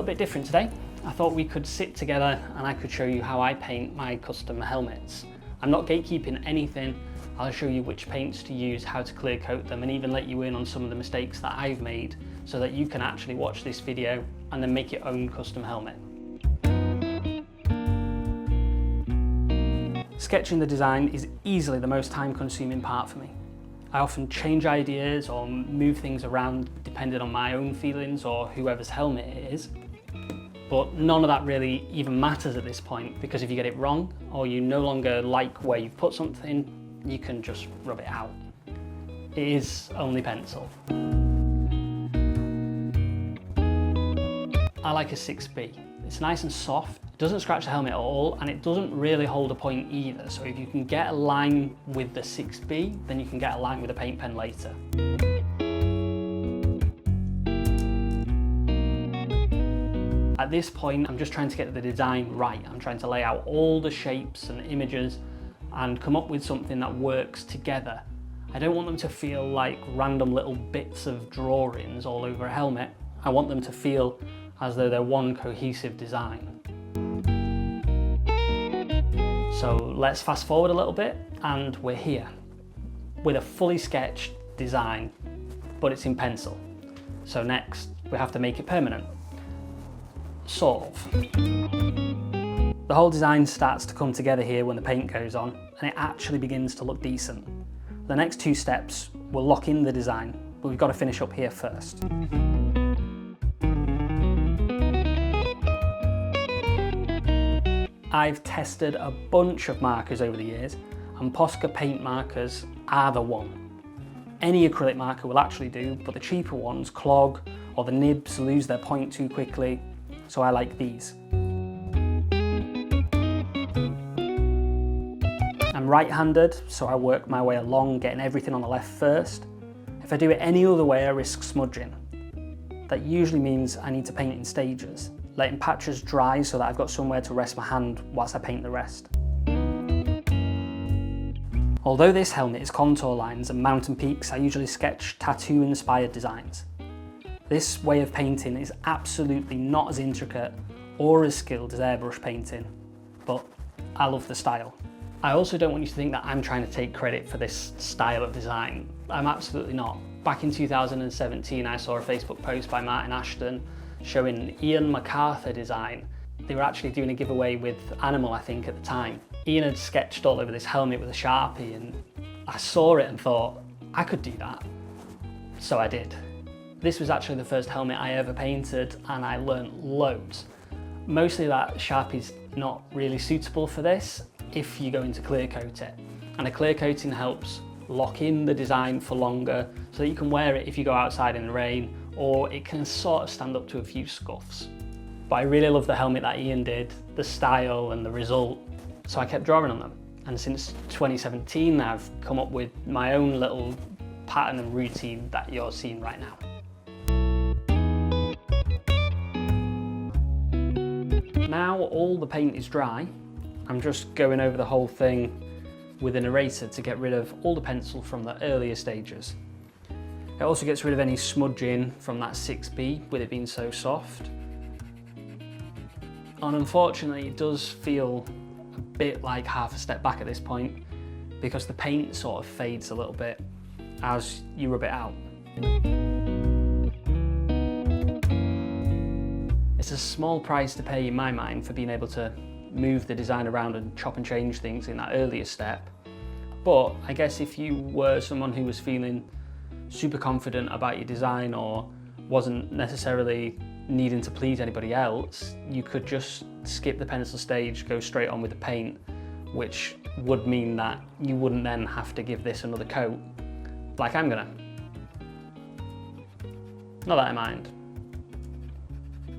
bit different today. I thought we could sit together and I could show you how I paint my custom helmets. I'm not gatekeeping anything. I'll show you which paints to use, how to clear coat them, and even let you in on some of the mistakes that I've made so that you can actually watch this video and then make your own custom helmet. Sketching the design is easily the most time-consuming part for me. I often change ideas or move things around depending on my own feelings or whoever's helmet it is. But none of that really even matters at this point, because if you get it wrong or you no longer like where you've put something, you can just rub it out. It is only pencil. I like a 6B. It's nice and soft, it doesn't scratch the helmet at all, and it doesn't really hold a point either. So if you can get a line with the 6B, then you can get a line with a paint pen later. At this point, I'm just trying to get the design right. I'm trying to lay out all the shapes and images and come up with something that works together. I don't want them to feel like random little bits of drawings all over a helmet. I want them to feel as though they're one cohesive design. So let's fast forward a little bit and we're here with a fully sketched design, but it's in pencil. So next we have to make it permanent. Sort of. The whole design starts to come together here when the paint goes on and it actually begins to look decent. The next two steps will lock in the design, but we've got to finish up here first. I've tested a bunch of markers over the years and Posca paint markers are the one. Any acrylic marker will actually do, but the cheaper ones clog or the nibs lose their point too quickly, so I like these. I'm right-handed, so I work my way along, getting everything on the left first. If I do it any other way, I risk smudging. That usually means I need to paint in stages, letting patches dry so that I've got somewhere to rest my hand whilst I paint the rest. Although this helmet is contour lines and mountain peaks, I usually sketch tattoo-inspired designs. This way of painting is absolutely not as intricate or as skilled as airbrush painting, but I love the style. I also don't want you to think that I'm trying to take credit for this style of design. I'm absolutely not. Back in 2017, I saw a Facebook post by Martin Ashton showing Ian MacArthur design. They were actually doing a giveaway with Animal, I think, at the time. Ian had sketched all over this helmet with a Sharpie and I saw it and thought, I could do that. So I did. This was actually the first helmet I ever painted and I learned loads. Mostly that Sharpie's not really suitable for this if you go into clear coat it. And a clear coating helps lock in the design for longer so that you can wear it if you go outside in the rain, or it can sort of stand up to a few scuffs. But I really love the helmet that Ian did, the style and the result, so I kept drawing on them. And since 2017 I've come up with my own little pattern and routine that you're seeing right now. Now all the paint is dry, I'm just going over the whole thing with an eraser to get rid of all the pencil from the earlier stages. It also gets rid of any smudging from that 6B with it being so soft. And unfortunately it does feel a bit like half a step back at this point because the paint sort of fades a little bit as you rub it out. It's a small price to pay in my mind for being able to move the design around and chop and change things in that earlier step. But I guess if you were someone who was feeling super confident about your design or wasn't necessarily needing to please anybody else, you could just skip the pencil stage, go straight on with the paint, which would mean that you wouldn't then have to give this another coat, like I'm gonna. Not that I mind.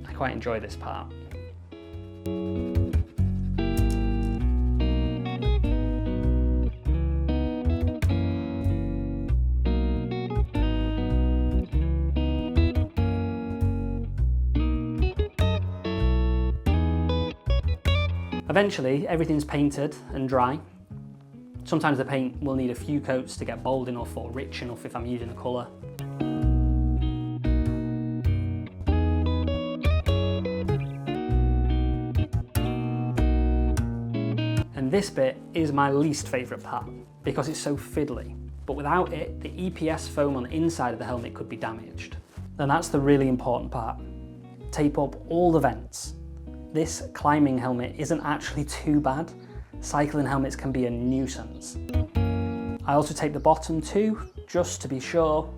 I quite enjoy this part. Eventually, everything's painted and dry. Sometimes the paint will need a few coats to get bold enough or rich enough if I'm using a colour. And this bit is my least favourite part because it's so fiddly. But without it, the EPS foam on the inside of the helmet could be damaged. Then that's the really important part. Tape up all the vents. This climbing helmet isn't actually too bad. Cycling helmets can be a nuisance. I also taped the bottom too, just to be sure.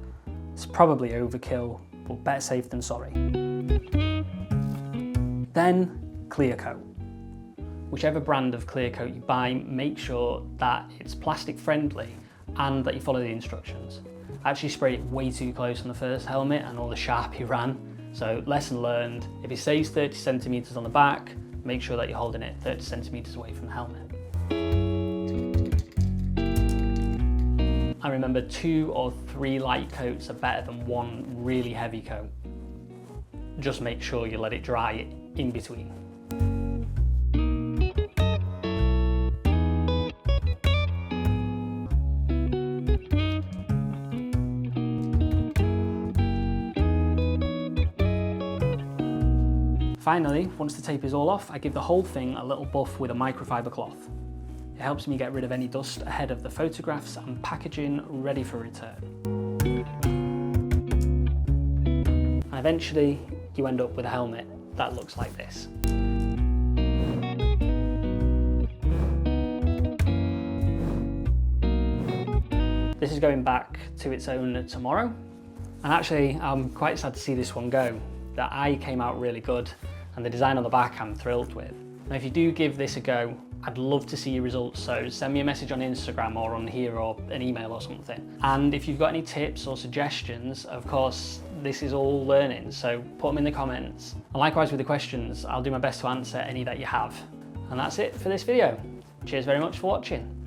It's probably overkill, but better safe than sorry. Then, clear coat. Whichever brand of clear coat you buy, make sure that it's plastic friendly and that you follow the instructions. I actually sprayed it way too close on the first helmet and all the Sharpie ran. So lesson learned, if it says 30 centimeters on the back, make sure that you're holding it 30 centimeters away from the helmet. I remember 2 or 3 light coats are better than 1 really heavy coat. Just make sure you let it dry in between. Finally, once the tape is all off, I give the whole thing a little buff with a microfiber cloth. It helps me get rid of any dust ahead of the photographs and packaging ready for return. And eventually, you end up with a helmet that looks like this. This is going back to its owner tomorrow. And actually, I'm quite sad to see this one go. The eye came out really good, and the design on the back I'm thrilled with. Now if you do give this a go, I'd love to see your results, so send me a message on Instagram or on here or an email or something. And if you've got any tips or suggestions, of course, this is all learning, so put them in the comments. And likewise with the questions, I'll do my best to answer any that you have. And that's it for this video. Cheers very much for watching.